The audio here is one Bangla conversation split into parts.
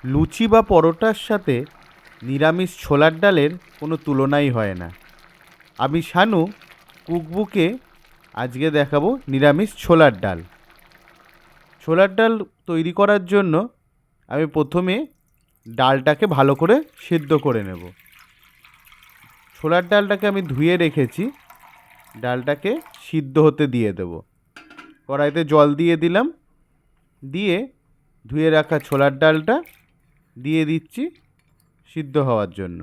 লুচি বা পরোটার সাথে নিরামিষ ছোলার ডালের কোনো তুলনাই হয় না। আমি শানু কুকবুকে আজকে দেখাবো নিরামিষ ছোলার ডাল। ছোলার ডাল তৈরি করার জন্য আমি প্রথমে ডালটাকে ভালো করে সেদ্ধ করে নেব। ছোলার ডালটাকে আমি ধুয়ে রেখেছি, ডালটাকে সিদ্ধ হতে দিয়ে দেব। কড়াইতে জল দিয়ে দিলাম, দিয়ে ধুয়ে রাখা ছোলার ডালটা দিয়ে দিচ্ছি সিদ্ধ হওয়ার জন্য।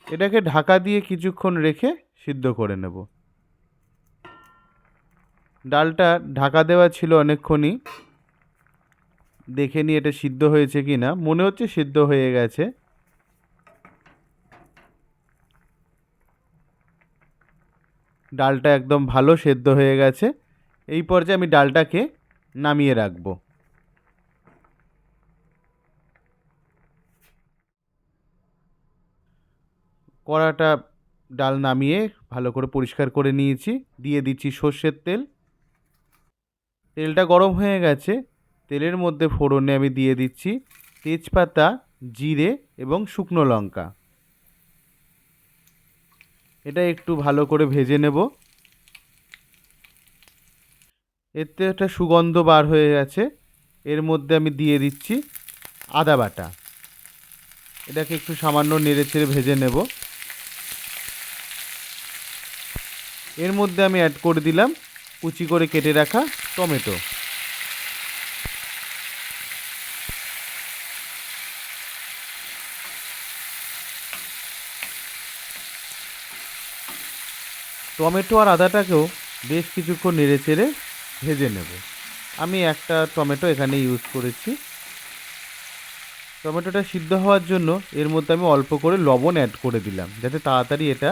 এটাকে ঢাকা দিয়ে কিছুক্ষণ রেখে সিদ্ধ করে নেব। ডালটা ঢাকা দেওয়া ছিল অনেকক্ষণই, দেখে নিই এটা সিদ্ধ হয়েছে কি না। মনে হচ্ছে সিদ্ধ হয়ে গেছে। ডালটা একদম ভালো সেদ্ধ হয়ে গেছে। এই পর্যায়ে আমি ডালটাকে নামিয়ে রাখবো। কড়াটা ডাল নামিয়ে ভালো করে পরিষ্কার করে নিয়েছি। দিয়ে দিচ্ছি সর্ষের তেল। তেলটা গরম হয়ে গেছে। তেলের মধ্যে ফোড়নে আমি দিয়ে দিচ্ছি তেজপাতা, জিরে এবং শুকনো লঙ্কা। এটা একটু ভালো করে ভেজে নেব। এতে একটা সুগন্ধ বার হয়ে গেছে। এর মধ্যে আমি দিয়ে দিচ্ছি আদা বাটা। এটাকে একটু সামান্য নেড়েচেড়ে ভেজে নেব। এর মধ্যে আমি অ্যাড করে দিলাম কুচি করে কেটে রাখা টমেটো। টমেটো আর আদাটাকেও বেশ কিছুক্ষণ নেড়েচেড়ে ভেজে নেব। আমি একটা টমেটো এখানে ইউজ করেছি। টমেটোটা সিদ্ধ হওয়ার জন্য এর মধ্যে আমি অল্প করে লবণ অ্যাড করে দিলাম, যাতে তাড়াতাড়ি এটা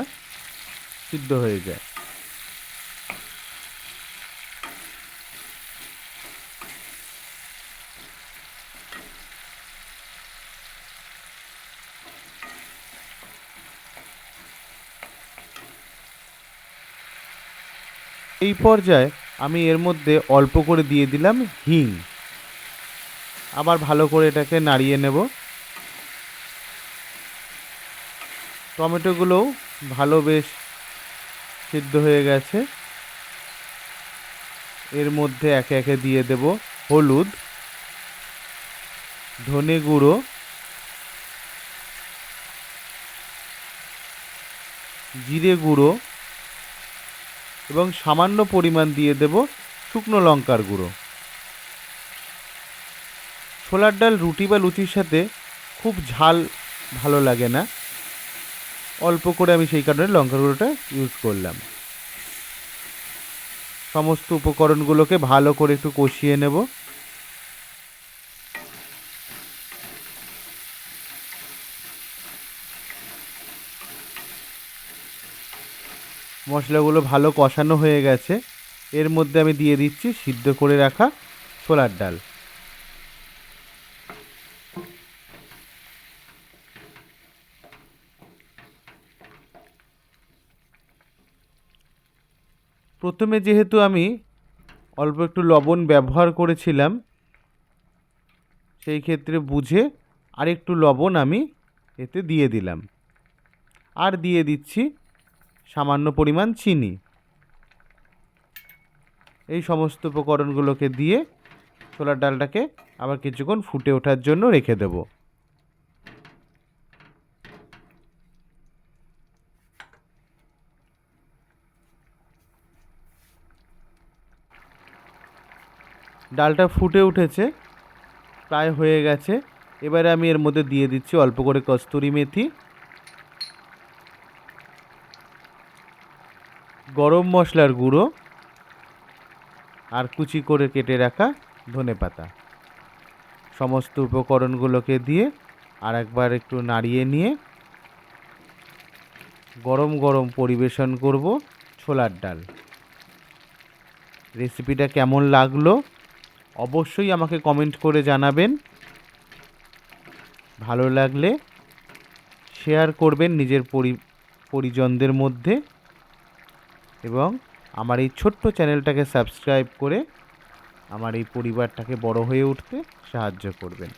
সিদ্ধ হয়ে যায়। এই পর্যায়ে আমি এর মধ্যে অল্প করে দিয়ে দিলাম হিং। আবার ভালো করে এটাকে নাড়িয়ে নেব। টমেটোগুলোও ভালো বেশ সিদ্ধ হয়ে গেছে। এর মধ্যে একে একে দিয়ে দেব হলুদ, ধনে গুঁড়ো, জিরে গুঁড়ো এবং সামান্য পরিমাণ দিয়ে দেব শুকনো লঙ্কার গুঁড়ো। ছোলার ডাল রুটি বা লুচির সাথে খুব ঝাল ভালো লাগে না, অল্প করে আমি সেই কারণে লঙ্কার গুঁড়োটা ইউজ করলাম। সমস্ত উপকরণগুলোকে ভালো করে একটু কষিয়ে নেব। মশলাগুলো ভালো কষানো হয়ে গেছে। এর মধ্যে আমি দিয়ে দিচ্ছি সিদ্ধ করে রাখা ছোলার ডাল। প্রথমে যেহেতু আমি অল্প একটু লবণ ব্যবহার করেছিলাম, সেই ক্ষেত্রে বুঝে আরেকটু লবণ আমি এতে দিয়ে দিলাম। আর দিয়ে দিচ্ছি সামান্য পরিমাণ চিনি। এই সমস্ত উপকরণগুলোকে দিয়ে ছোলার ডালটাকে আবার কিছুক্ষণ ফুটে ওঠার জন্য রেখে দেব। ডালটা ফুটে উঠেছে, প্রায় হয়ে গেছে। এবারে আমি এর মধ্যে দিয়ে দিচ্ছি অল্প করে কস্তুরি মেথি, গরম মশলার গুঁড়ো আর কুচি করে কেটে রাখা ধনেপাতা। সমস্ত উপকরণগুলোকে দিয়ে আর একবার একটু নাড়িয়ে নিয়ে গরম গরম পরিবেশন করব ছোলার ডাল। রেসিপিটা কেমন লাগলো অবশ্যই আমাকে কমেন্ট করে জানাবেন। ভালো লাগলে শেয়ার করবেন নিজের পরিজনদের মধ্যে এবং আমার এই ছোট্ট চ্যানেলটাকে সাবস্ক্রাইব করে আমার এই পরিবারটাকে বড় হয়ে উঠতে সাহায্য করবেন।